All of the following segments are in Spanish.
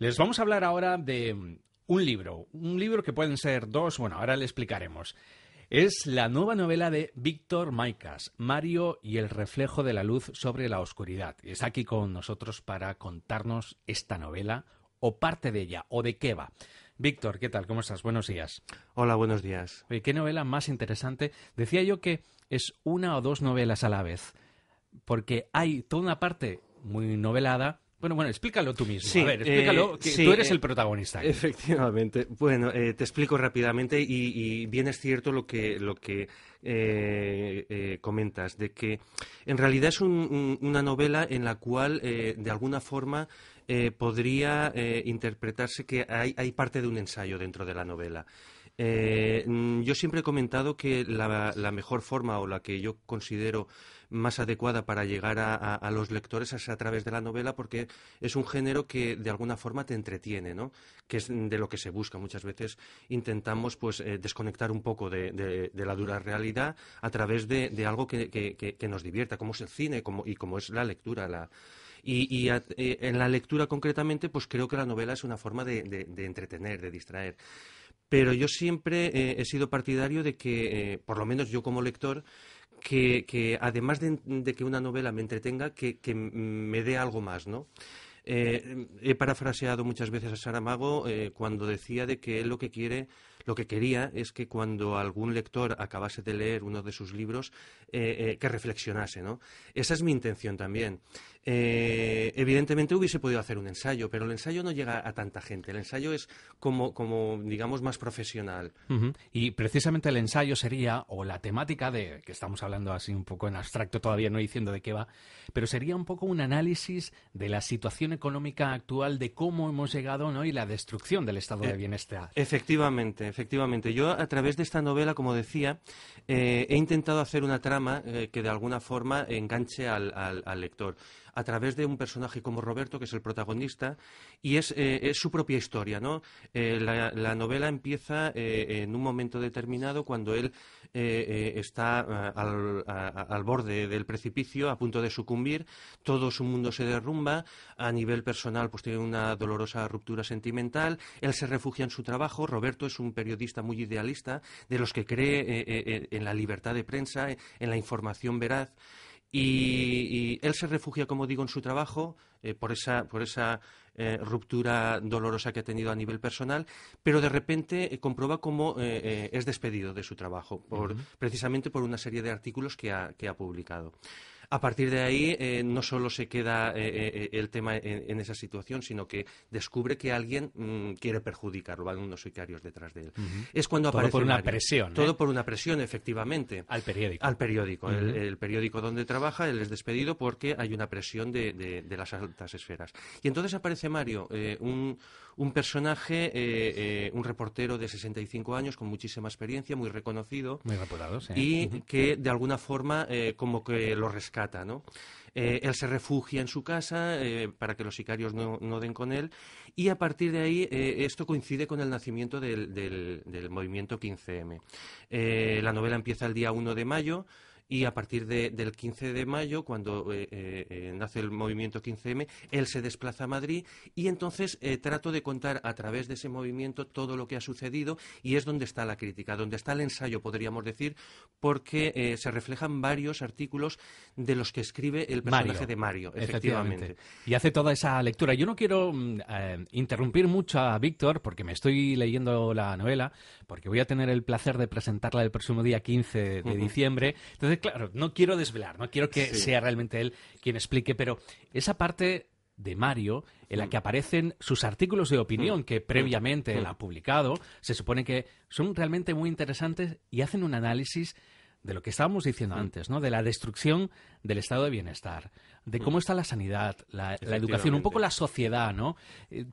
Les vamos a hablar ahora de un libro que pueden ser dos, bueno, ahora le explicaremos. Es la nueva novela de Víctor Maicas, Mario y el reflejo de la luz sobre la oscuridad. Y está aquí con nosotros para contarnos esta novela, o parte de ella, o de qué va. Víctor, ¿qué tal? ¿Cómo estás? Buenos días. Hola, buenos días. Oye, qué novela más interesante. Decía yo que es una o dos novelas a la vez, porque hay toda una parte muy novelada. Bueno, explícalo tú mismo. Sí, a ver, explícalo, que sí, tú eres el protagonista aquí. Efectivamente. Bueno, te explico rápidamente y bien es cierto lo que comentas, de que en realidad es una novela en la cual, de alguna forma, podría interpretarse que hay parte de un ensayo dentro de la novela. Yo siempre he comentado que la mejor forma o la que yo considero más adecuada para llegar a los lectores es a través de la novela, porque es un género que de alguna forma te entretiene, ¿no? Que es de lo que se busca. Muchas veces intentamos desconectar un poco de la dura realidad a través de algo que nos divierta, como es el cine y como es la lectura. En la lectura concretamente, pues creo que la novela es una forma de entretener, de distraer. Pero yo siempre he sido partidario de que, por lo menos yo como lector, que además de que una novela me entretenga, que me dé algo más, ¿no? He parafraseado muchas veces a Saramago cuando decía de que él lo que quería es que cuando algún lector acabase de leer uno de sus libros, que reflexionase, ¿no? Esa es mi intención también. Evidentemente hubiese podido hacer un ensayo, pero el ensayo no llega a tanta gente. El ensayo es como digamos, más profesional. Uh-huh. Y precisamente el ensayo sería, o la temática de, que estamos hablando así un poco en abstracto todavía, no diciendo de qué va, pero sería un poco un análisis de la situación económica actual, de cómo hemos llegado, ¿no? Y la destrucción del estado de bienestar. Efectivamente. Yo, a través de esta novela, como decía, he intentado hacer una trama que de alguna forma enganche al lector, a través de un personaje como Roberto, que es el protagonista, y es su propia historia, ¿no? La novela empieza en un momento determinado, cuando él está al borde del precipicio, a punto de sucumbir. Todo su mundo se derrumba. A nivel personal, pues tiene una dolorosa ruptura sentimental. Él se refugia en su trabajo. Roberto es un periodista muy idealista, de los que cree en la libertad de prensa, en la información veraz. Y él se refugia, como digo, en su trabajo por esa ruptura dolorosa que ha tenido a nivel personal, pero de repente comprueba cómo es despedido de su trabajo, precisamente por una serie de artículos que ha publicado. A partir de ahí, no solo se queda el tema en esa situación, sino que descubre que alguien quiere perjudicarlo, van unos sicarios detrás de él. Es cuando todo aparece por una Mario. presión. Todo por una presión, efectivamente. Al periódico. Al periódico. El periódico donde trabaja, él es despedido porque hay una presión de las altas esferas. Y entonces aparece Mario, un personaje, un reportero de 65 años, con muchísima experiencia, muy reconocido. Muy reputado, sí. Y que, de alguna forma, como que lo rescata, ¿no? Él se refugia en su casa para que los sicarios no den con él, y a partir de ahí esto coincide con el nacimiento del movimiento 15M. La novela empieza el día 1 de mayo, y a partir del 15 de mayo, cuando nace el movimiento 15M, él se desplaza a Madrid, y entonces trato de contar a través de ese movimiento todo lo que ha sucedido, y es donde está la crítica, donde está el ensayo, podríamos decir, porque se reflejan varios artículos de los que escribe el personaje de Mario, efectivamente. Y hace toda esa lectura. Yo no quiero interrumpir mucho a Víctor, porque me estoy leyendo la novela, porque voy a tener el placer de presentarla el próximo día 15 de diciembre. Entonces, claro, no quiero desvelar, no quiero que sea realmente él quien explique, pero esa parte de Mario, en la que aparecen sus artículos de opinión que previamente él ha publicado, se supone que son realmente muy interesantes y hacen un análisis de lo que estábamos diciendo antes, ¿no? De la destrucción del estado de bienestar, de cómo está la sanidad, la educación, un poco la sociedad, ¿no?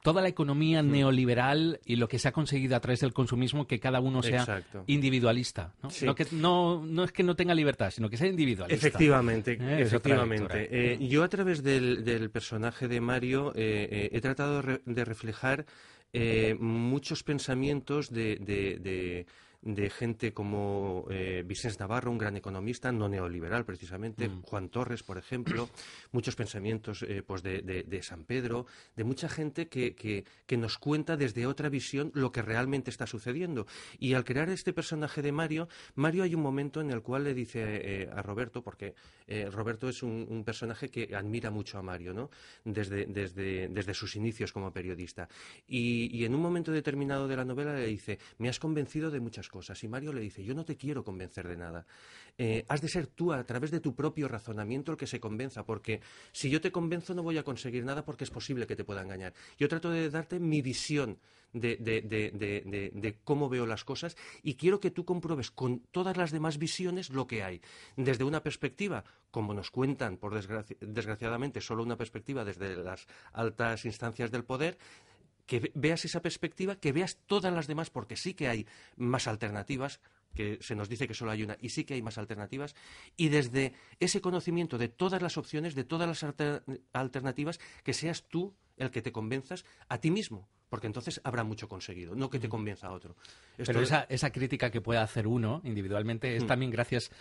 Toda la economía neoliberal y lo que se ha conseguido a través del consumismo, que cada uno sea individualista, ¿no? Sí. No es que no tenga libertad, sino que sea individualista. Efectivamente. Yo, a través del personaje de Mario, he tratado de reflejar muchos pensamientos de de gente como Vicens Navarro, un gran economista, no neoliberal precisamente, Juan Torres, por ejemplo, muchos pensamientos pues de San Pedro, de mucha gente que nos cuenta desde otra visión lo que realmente está sucediendo. Y al crear este personaje de Mario hay un momento en el cual le dice a Roberto, porque Roberto es un personaje que admira mucho a Mario, ¿no? Desde sus inicios como periodista. Y en un momento determinado de la novela le dice: me has convencido de muchas cosas. Y Mario le dice: yo no te quiero convencer de nada. Has de ser tú, a través de tu propio razonamiento, el que se convenza, porque si yo te convenzo no voy a conseguir nada, porque es posible que te pueda engañar. Yo trato de darte mi visión de cómo veo las cosas, y quiero que tú compruebes con todas las demás visiones lo que hay. Desde una perspectiva, como nos cuentan, desgraciadamente, solo una perspectiva desde las altas instancias del poder, que veas esa perspectiva, que veas todas las demás, porque sí que hay más alternativas, que se nos dice que solo hay una, y sí que hay más alternativas, y desde ese conocimiento de todas las opciones, de todas las alternativas, que seas tú el que te convenzas a ti mismo, porque entonces habrá mucho conseguido, no que te convenza a otro. Pero esa crítica que puede hacer uno individualmente es también gracias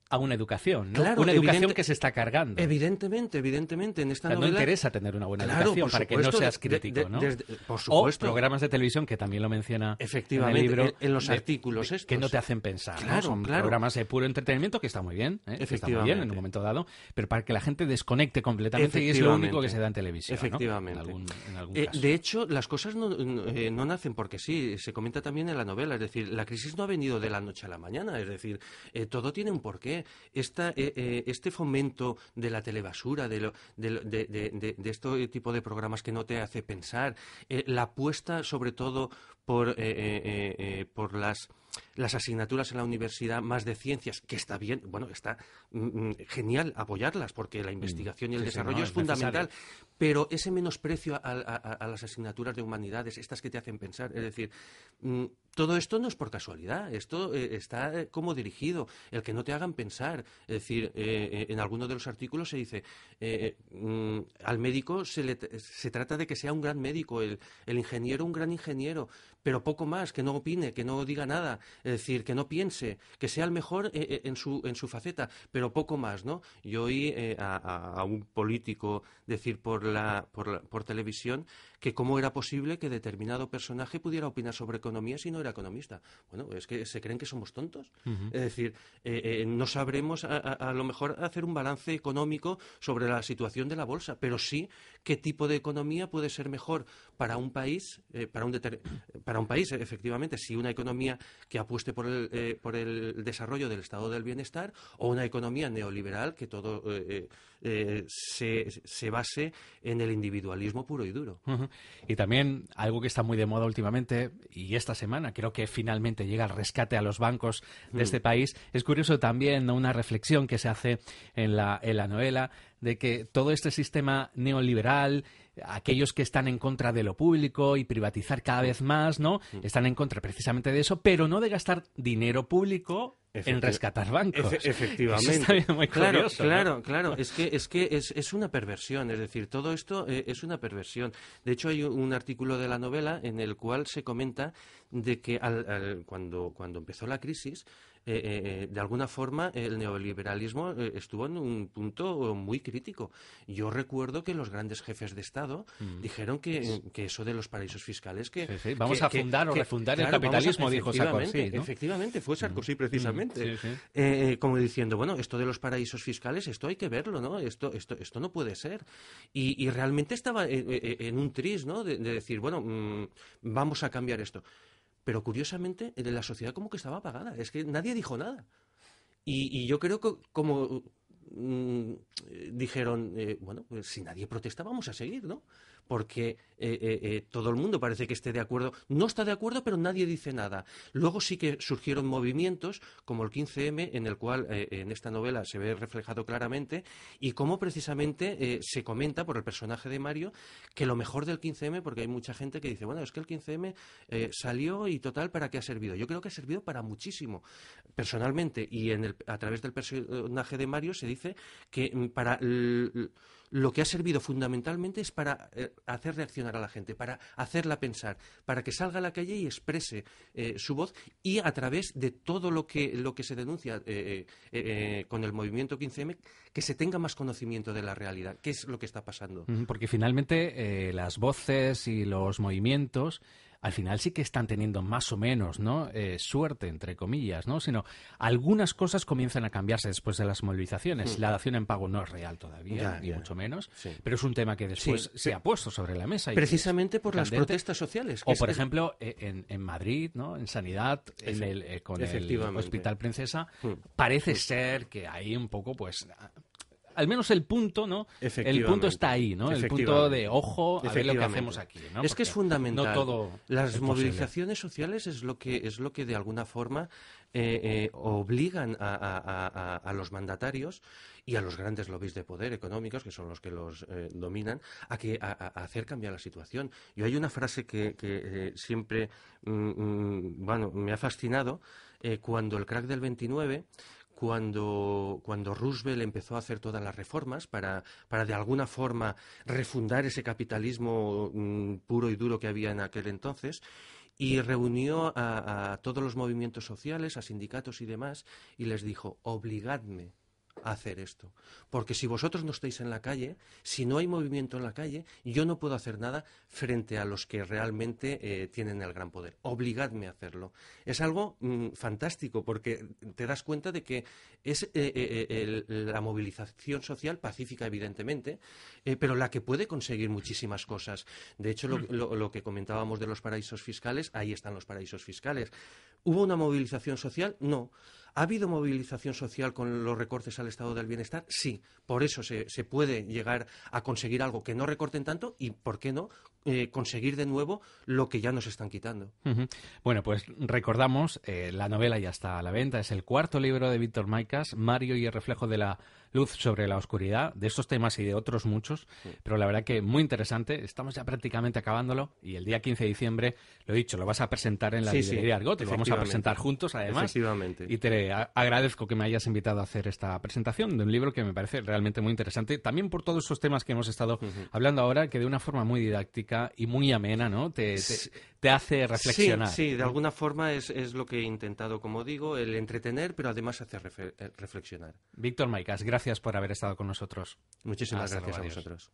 a una educación, ¿no? Claro, Una educación que se está cargando. Evidentemente, en esta novela... No interesa tener una buena educación para que no seas crítico, ¿no? Por supuesto. O programas de televisión, que también lo menciona efectivamente, en el libro, en los artículos estos. Que no te hacen pensar, claro, ¿no? Son programas de puro entretenimiento, que está muy bien, que está muy bien en un momento dado, pero para que la gente desconecte completamente, y es lo único que se da en televisión, efectivamente. ¿no? En algún caso. De hecho, las cosas no nacen porque sí, se comenta también en la novela, es decir, la crisis no ha venido de la noche a la mañana, es decir, todo tiene un porqué. Este fomento de la telebasura, de este tipo de programas que no te hace pensar, la apuesta sobre todo por las asignaturas en la universidad más de ciencias, que está bien, bueno, está genial apoyarlas, porque la investigación y el desarrollo es fundamental, pero ese menosprecio a las asignaturas de humanidades, estas que te hacen pensar, es decir, todo esto no es por casualidad, esto está como dirigido, el que no te hagan pensar, es decir, en alguno de los artículos se dice, al médico se trata de que sea un gran médico, el ingeniero un gran ingeniero, pero poco más, que no opine, que no diga nada, es decir, que no piense, que sea el mejor en su faceta, pero poco más, ¿no? Yo oí a un político decir por televisión que cómo era posible que determinado personaje pudiera opinar sobre economía si no era economista. Bueno, es que se creen que somos tontos. Es decir, no sabremos a lo mejor hacer un balance económico sobre la situación de la bolsa, pero sí qué tipo de economía puede ser mejor para un país, para un país, efectivamente, si una economía que apueste por el desarrollo del estado del bienestar, o una economía neoliberal que todo se base en el individualismo puro y duro. Y también algo que está muy de moda últimamente, y esta semana creo que finalmente llega el rescate a los bancos de este país, es curioso también, ¿no?, una reflexión que se hace en la novela, de que todo este sistema neoliberal, aquellos que están en contra de lo público y privatizar cada vez más, ¿no?, están en contra precisamente de eso, pero no de gastar dinero público en rescatar bancos. Efectivamente. Eso está muy curioso, claro. Es que es una perversión, es decir, todo esto es una perversión. De hecho, hay un artículo de la novela en el cual se comenta de que cuando empezó la crisis, de alguna forma el neoliberalismo estuvo en un punto muy crítico. Yo recuerdo que los grandes jefes de Estado dijeron que eso de los paraísos fiscales vamos a fundar o refundar el capitalismo, dijo Sarkozy, ¿no? Efectivamente, fue Sarkozy precisamente. Como diciendo, bueno, esto de los paraísos fiscales, esto hay que verlo, ¿no? Esto no puede ser. Y realmente estaba en un tris, ¿no?, de decir, bueno, vamos a cambiar esto. Pero curiosamente, la sociedad como que estaba apagada. Es que nadie dijo nada. Y yo creo que como dijeron, bueno, pues si nadie protesta vamos a seguir, ¿no? Porque todo el mundo parece que esté de acuerdo. No está de acuerdo, pero nadie dice nada. Luego sí que surgieron movimientos como el 15M, en el cual en esta novela se ve reflejado claramente, y cómo precisamente se comenta por el personaje de Mario que lo mejor del 15M, porque hay mucha gente que dice, bueno, es que el 15M salió y total, ¿para qué ha servido? Yo creo que ha servido para muchísimo, personalmente, y a través del personaje de Mario se dice que para lo que ha servido fundamentalmente es para hacer reaccionar a la gente, para hacerla pensar, para que salga a la calle y exprese su voz, y a través de todo lo que se denuncia con el movimiento 15M, que se tenga más conocimiento de la realidad, qué es lo que está pasando. Porque finalmente las voces y los movimientos al final sí que están teniendo más o menos, ¿no? Suerte, entre comillas, ¿no? Sino algunas cosas comienzan a cambiarse después de las movilizaciones. La dación en pago no es real todavía, ni mucho menos, pero es un tema que después se ha puesto sobre la mesa. Precisamente por las protestas sociales. O, por ejemplo, en Madrid, ¿no? En Sanidad, con el Hospital Princesa, parece ser que hay un poco, pues... Al menos el punto, ¿no? El punto está ahí, ¿no? El punto de ojo a ver lo que hacemos aquí, ¿no? Es que es fundamental. No todo las movilizaciones sociales es lo que de alguna forma obligan a los mandatarios y a los grandes lobbies de poder económicos, que son los que los dominan, a hacer cambiar la situación. Yo hay una frase que siempre me ha fascinado, cuando el crack del 29... Cuando Roosevelt empezó a hacer todas las reformas para de alguna forma refundar ese capitalismo puro y duro que había en aquel entonces, y reunió a todos los movimientos sociales, a sindicatos y demás, y les dijo: obligadme a hacer esto, porque si vosotros no estáis en la calle, si no hay movimiento en la calle, yo no puedo hacer nada frente a los que realmente tienen el gran poder. Obligadme a hacerlo. Es algo fantástico, porque te das cuenta de que es la movilización social pacífica, evidentemente, pero la que puede conseguir muchísimas cosas. De hecho, lo que comentábamos de los paraísos fiscales, ahí están los paraísos fiscales. ¿Hubo una movilización social? No. ¿Ha habido movilización social con los recortes al estado del bienestar? Sí. Por eso se puede llegar a conseguir algo que no recorten tanto y, ¿por qué no?, conseguir de nuevo lo que ya nos están quitando. Bueno, pues recordamos, la novela ya está a la venta. Es el cuarto libro de Víctor Maicas, Mario y el reflejo de la luz sobre la oscuridad, de estos temas y de otros muchos, pero la verdad que muy interesante. Estamos ya prácticamente acabándolo y el día 15 de diciembre, lo he dicho, lo vas a presentar en la librería Argot, lo vamos a presentar juntos además. Efectivamente. Y te agradezco que me hayas invitado a hacer esta presentación de un libro que me parece realmente muy interesante, también por todos esos temas que hemos estado hablando ahora, que de una forma muy didáctica y muy amena, ¿no? Te hace reflexionar. Sí, de alguna forma es lo que he intentado, como digo, el entretener, pero además hacer reflexionar. Víctor Maicas, gracias por haber estado con nosotros. Muchísimas gracias a vosotros.